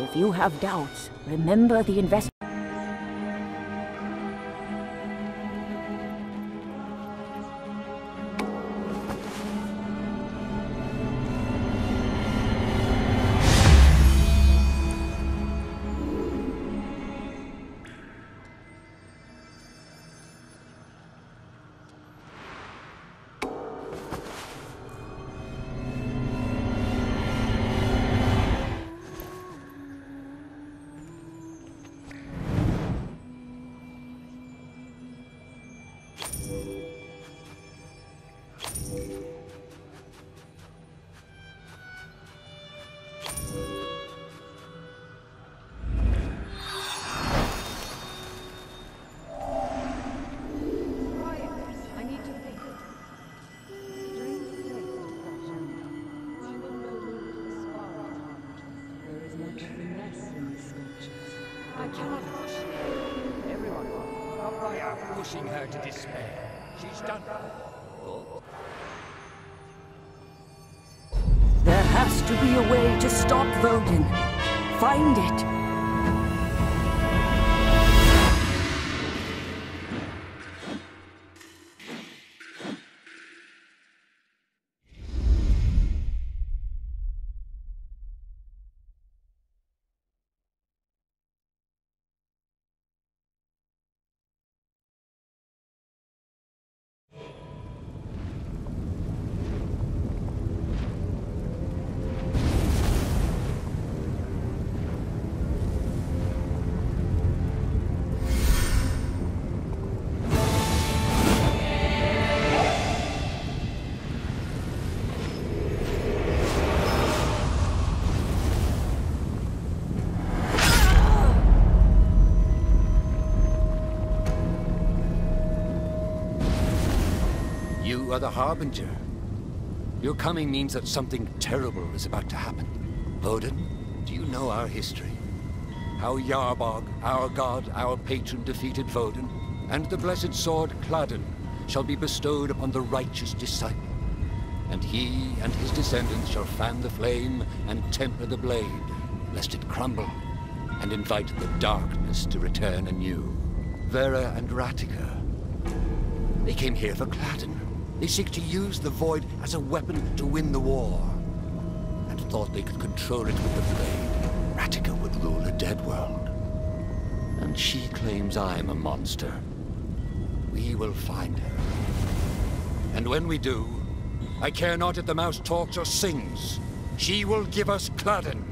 If you have doubts, remember the investment. Pushing her to despair. She's done. There has to be a way to stop Vodin. Find it. You are the Harbinger. Your coming means that something terrible is about to happen. Vodin, do you know our history? How Yarbog, our god, our patron, defeated Vodin, and the blessed sword Cladden shall be bestowed upon the righteous disciple. And he and his descendants shall fan the flame and temper the blade, lest it crumble, and invite the darkness to return anew. Vera and Ratika, they came here for Cladden. They seek to use the Void as a weapon to win the war, and thought they could control it with the blade. Ratika would rule a dead world, and she claims I'm a monster. We will find her. And when we do, I care not if the mouse talks or sings. She will give us Cladden.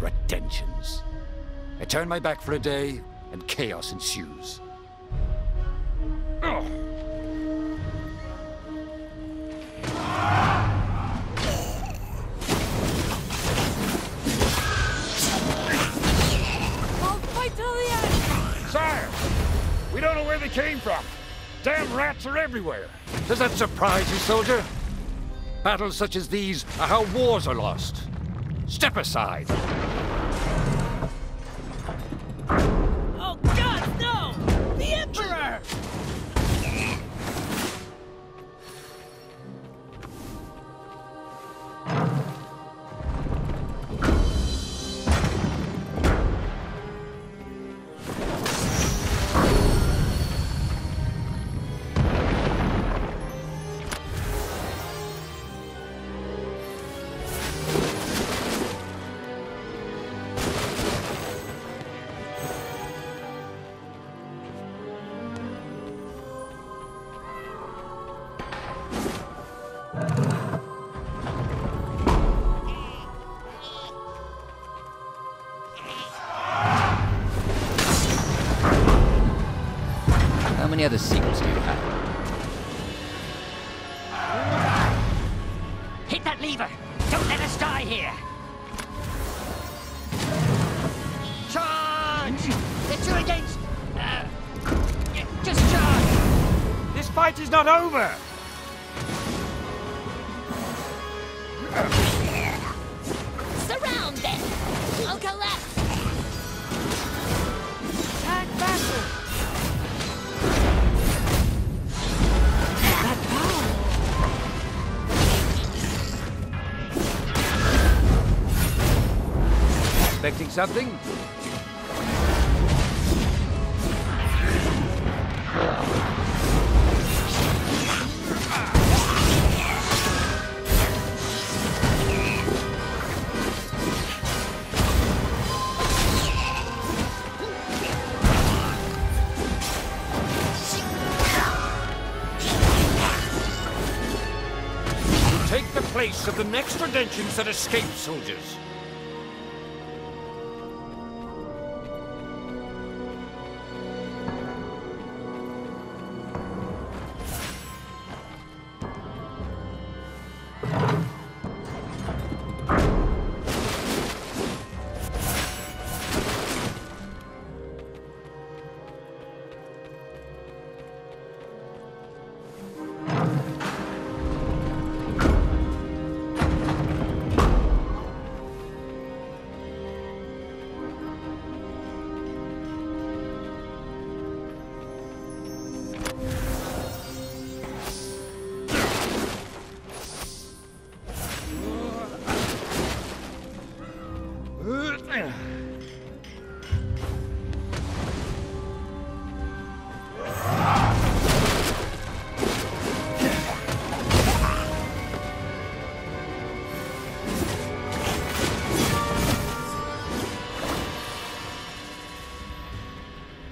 Redemptions. I turn my back for a day, and chaos ensues. Ugh. Sire! We don't know where they came from. Damn rats are everywhere. Does that surprise you, soldier? Battles such as these are how wars are lost. Step aside. Oh God, no! The Emperor! How many other secrets do you have? Hit that lever! Don't let us die here! Charge! The two against... just charge! This fight is not over! Surround them! I'll go left! Attack faster! That power! Expecting something? Take the place of the next redemptions that escaped, soldiers.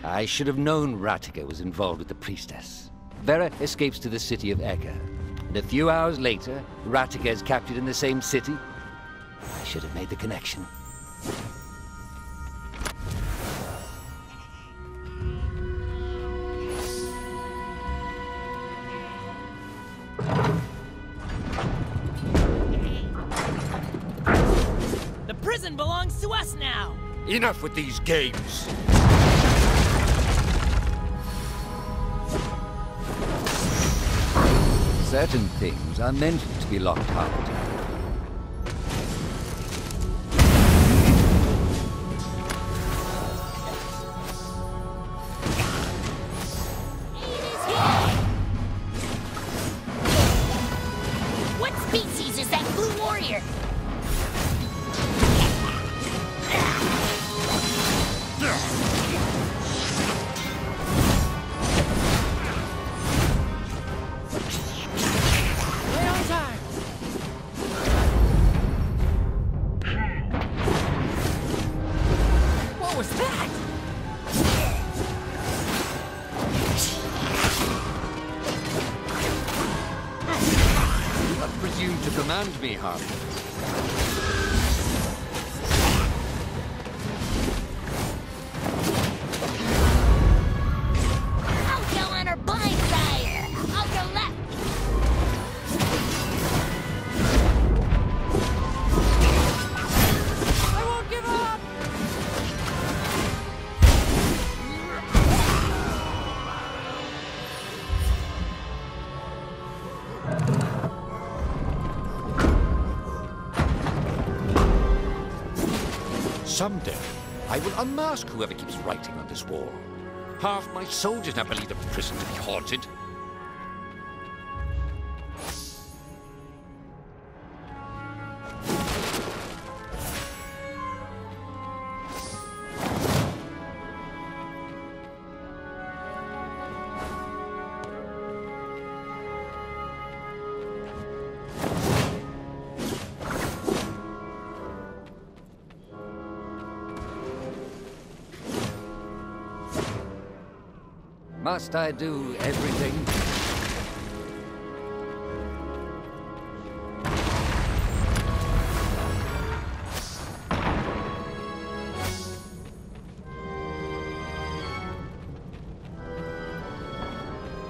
I should have known Ratiga was involved with the priestess. Vera escapes to the city of Eka, and a few hours later, Ratiga is captured in the same city. I should have made the connection. The prison belongs to us now! Enough with these games. Certain things are meant to be locked out. What species is that blue warrior? Right on time! What was that? Do not presume to command me, Harbinger. I'll go on her blind side! I'll go left! I won't give up! Someday, I will unmask whoever keeps writing on this wall. Half my soldiers now believe the prison to be haunted. Must I do everything?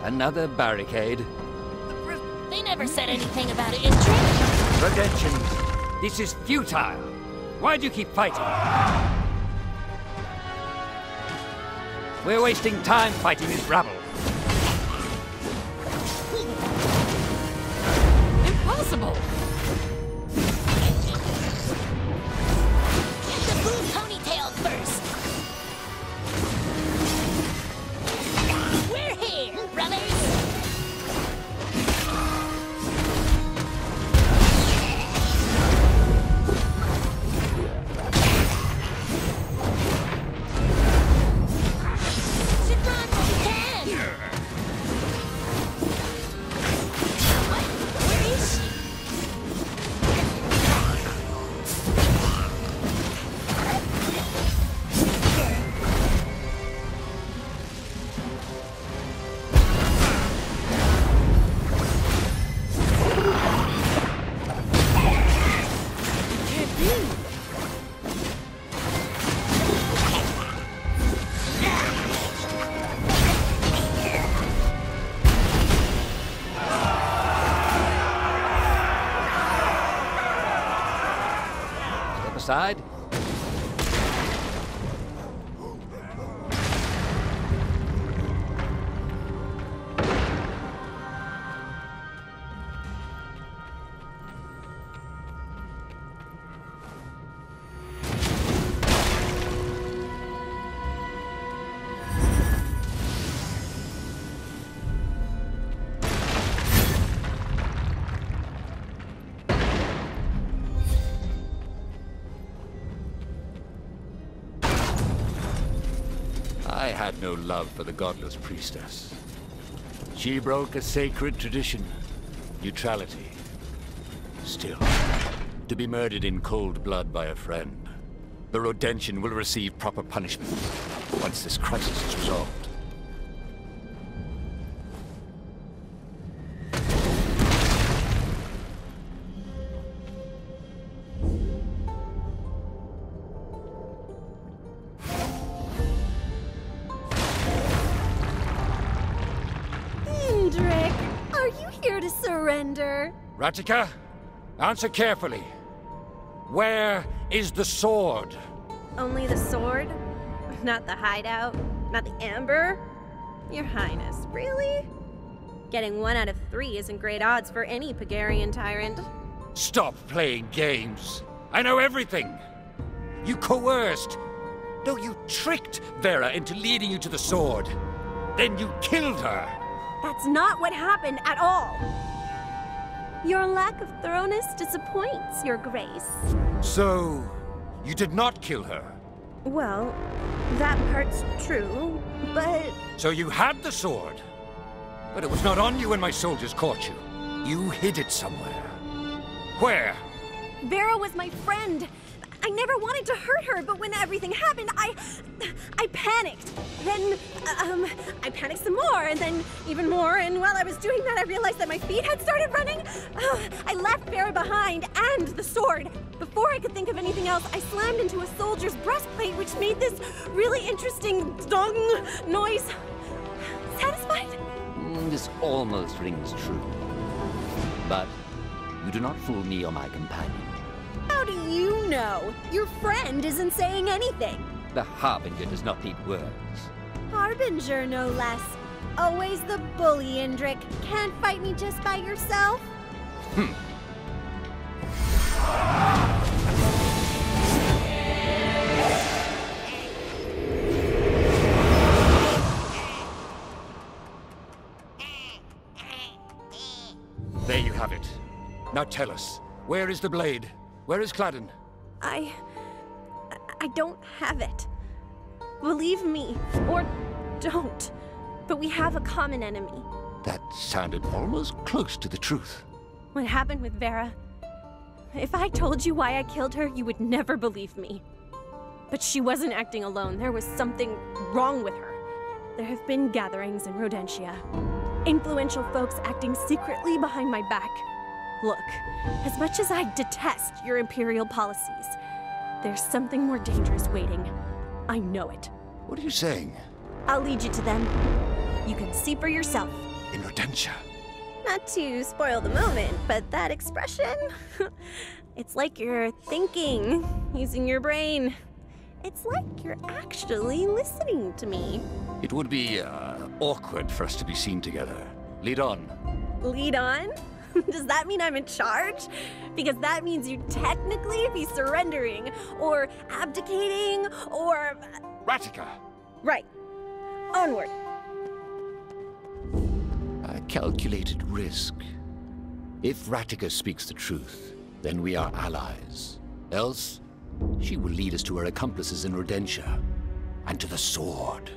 Another barricade. They never said anything about it in training. Redemption. This is futile. Why do you keep fighting? We're wasting time fighting this rabble. Impossible! side. I had no love for the Godless-Priestess. She broke a sacred tradition. Neutrality. Still, to be murdered in cold blood by a friend. The Rodentian will receive proper punishment once this crisis is resolved. Are you here to surrender? Ratika, answer carefully. Where is the sword? Only the sword? Not the hideout? Not the amber? Your Highness, really? Getting 1 out of 3 isn't great odds for any Pagarian tyrant. Stop playing games. I know everything. You coerced. No, you tricked Vera into leading you to the sword. Then you killed her. That's not what happened at all. Your lack of thoroughness disappoints, Your Grace. So, you did not kill her? Well, that part's true, but... So you had the sword? But it was not on you when my soldiers caught you. You hid it somewhere. Where? Vera was my friend. I never wanted to hurt her, but when everything happened, I panicked. Then, I panicked some more, and then even more, and while I was doing that, I realized that my feet had started running. I left Vera behind, and the sword. Before I could think of anything else, I slammed into a soldier's breastplate, which made this really interesting dong noise. Satisfied? This almost rings true. But you do not fool me or my companion. How do you know? Your friend isn't saying anything. The Harbinger does not need words. Harbinger, no less. Always the bully, Indrik. Can't fight me just by yourself? There you have it. Now tell us, where is the blade? Where is Cladden? I don't have it. Believe me, or don't. But we have a common enemy. That sounded almost close to the truth. What happened with Vera? If I told you why I killed her, you would never believe me. But she wasn't acting alone. There was something wrong with her. There have been gatherings in Rodentia. Influential folks acting secretly behind my back. Look, as much as I detest your Imperial policies, there's something more dangerous waiting. I know it. What are you saying? I'll lead you to them. You can see for yourself. In Rodentia? Not to spoil the moment, but that expression? It's like you're thinking, using your brain. It's like you're actually listening to me. It would be, awkward for us to be seen together. Lead on. Lead on? Does that mean I'm in charge? Because that means you'd technically be surrendering, or abdicating, or... Ratika! Right. Onward. A calculated risk. If Ratika speaks the truth, then we are allies. Else, she will lead us to her accomplices in Rodentia, and to the sword.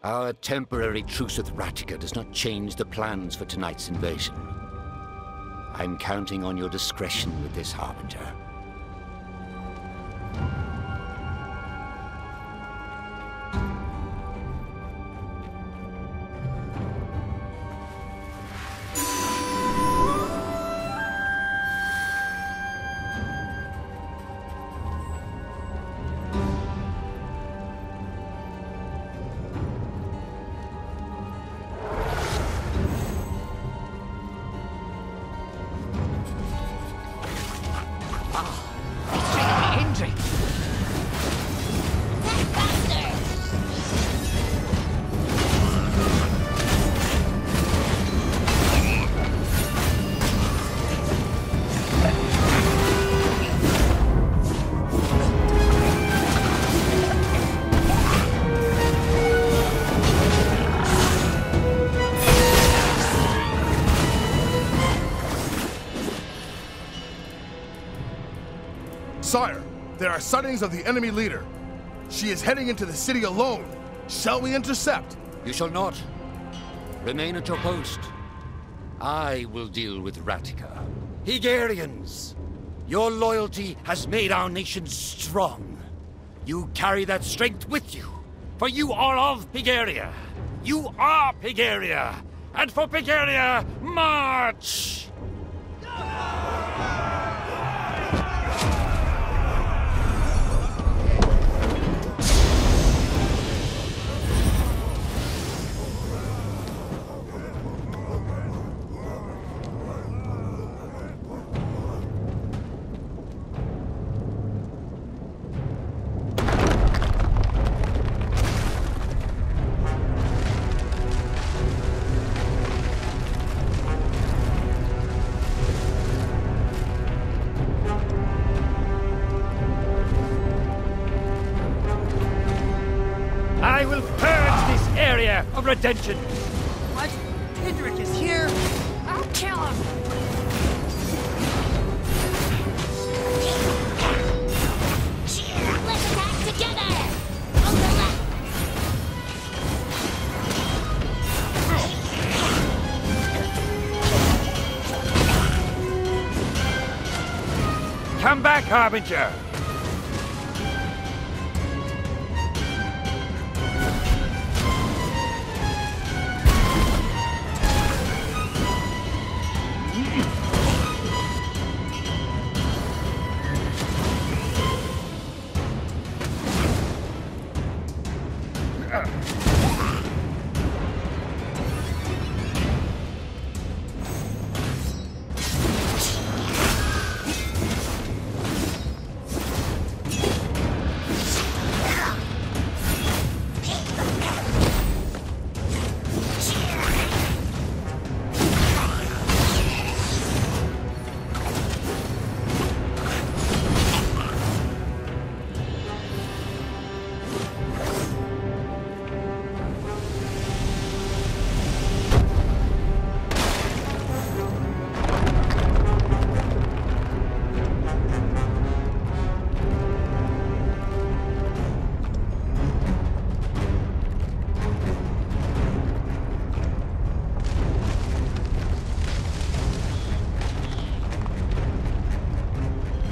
Our temporary truce with Ratika does not change the plans for tonight's invasion. I'm counting on your discretion with this, Harbinger. entry! Faster! Sire, there are sightings of the enemy leader. She is heading into the city alone. Shall we intercept? You shall not. Remain at your post. I will deal with Ratica. Hegarians! Your loyalty has made our nation strong. You carry that strength with you, for you are of Higaria. You are Higaria! And for Higaria, march! I will purge this area of redemption. What? Hydric is here? I'll kill him! Let's attack together! On the left! Come back, Harbinger!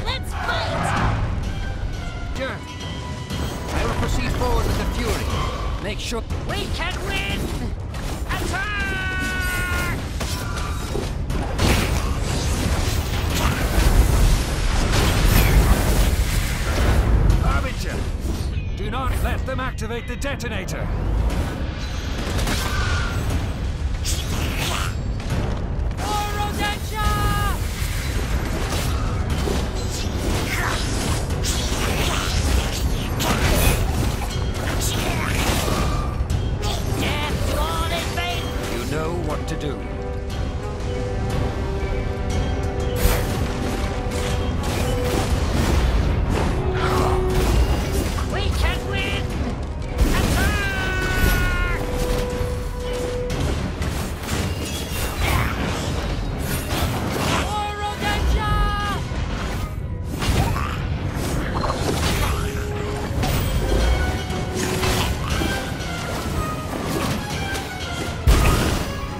Let's fight! Sure. I will proceed forward with the fury. Make sure... We can win! Attack! Harbinger! Do not let them activate the detonator! Death to all invaders! You know what to do. We can win! Attack!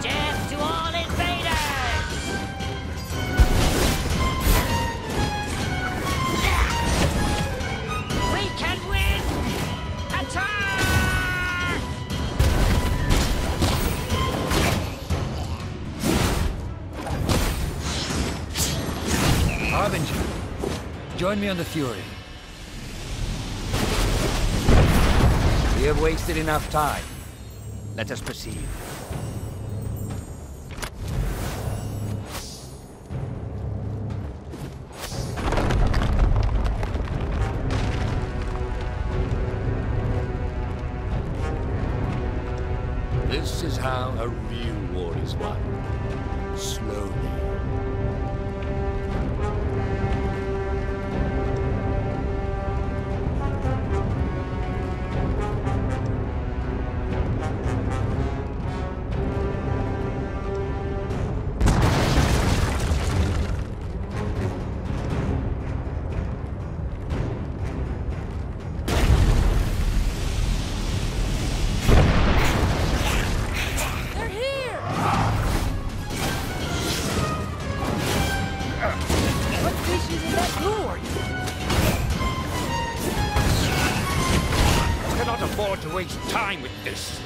Death to all invaders! We can win! Attack! Harbinger, join me on the fury. We have wasted enough time. Let us proceed. how a real war is won. Slowly. To waste time with this.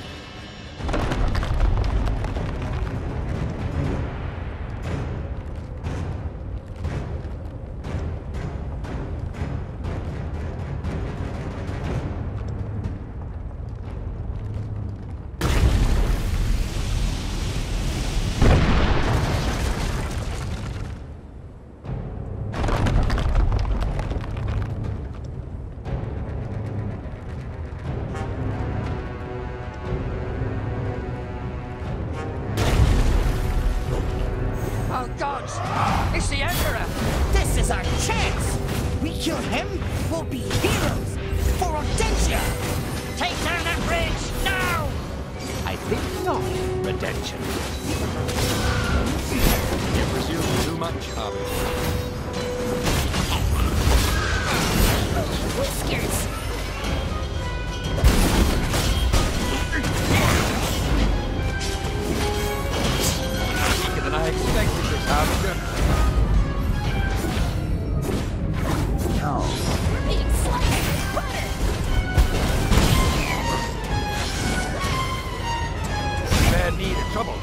Oh, gods! It's the Emperor! This is our chance! We kill him, we'll be heroes! For Rodentia! Take down that bridge, now! I think not, Redemption. You presume too much, Harbinger. Whiskers! Quicker than I expected this, Harbinger. We're being sliced with butter! Bad need of trouble.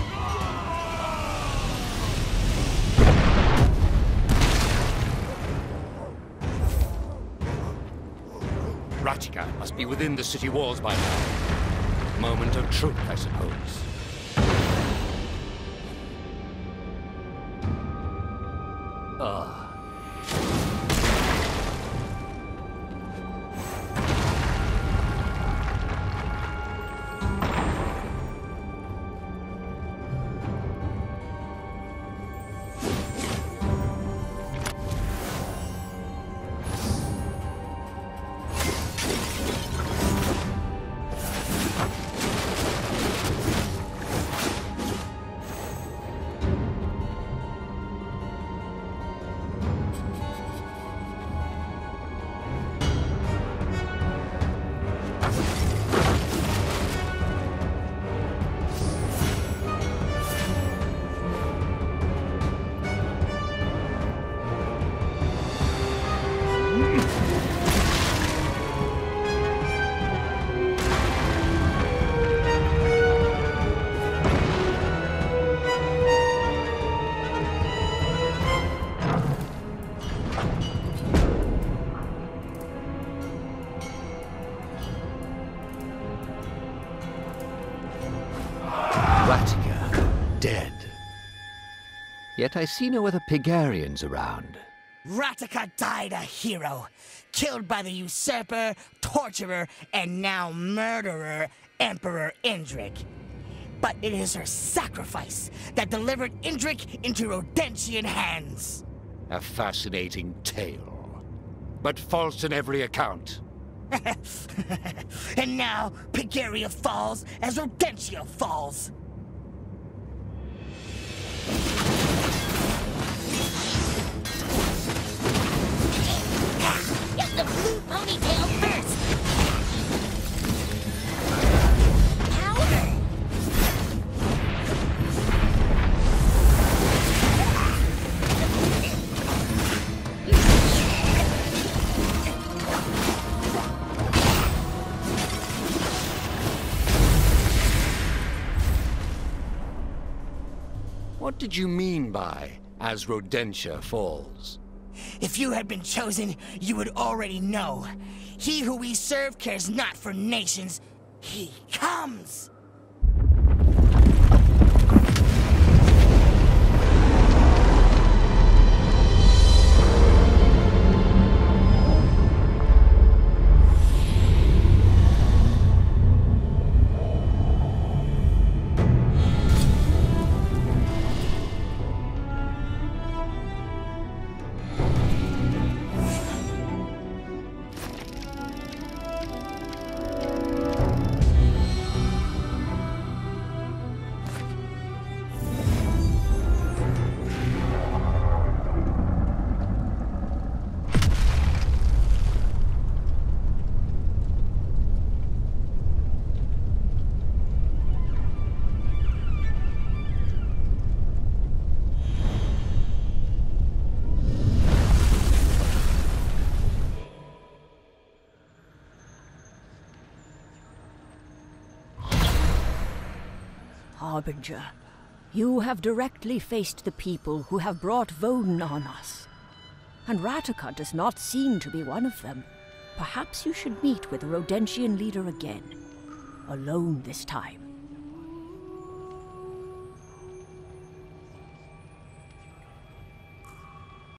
Ratika must be within the city walls by now. Moment of truth, I suppose. Dead. Yet I see no other Pegarians around. Ratika died a hero, killed by the usurper, torturer, and now murderer, Emperor Indrik. But it is her sacrifice that delivered Indrik into Rodentian hands. A fascinating tale, but false in every account. And now, Pegaria falls as Rodentia falls. Get the blue ponytail first! Powder! What did you mean by, as Rodentia falls? If you had been chosen, you would already know. He who we serve cares not for nations. He comes! Harbinger, you have directly faced the people who have brought Voden on us. And Rataka does not seem to be one of them. Perhaps you should meet with the Rodentian leader again. Alone this time.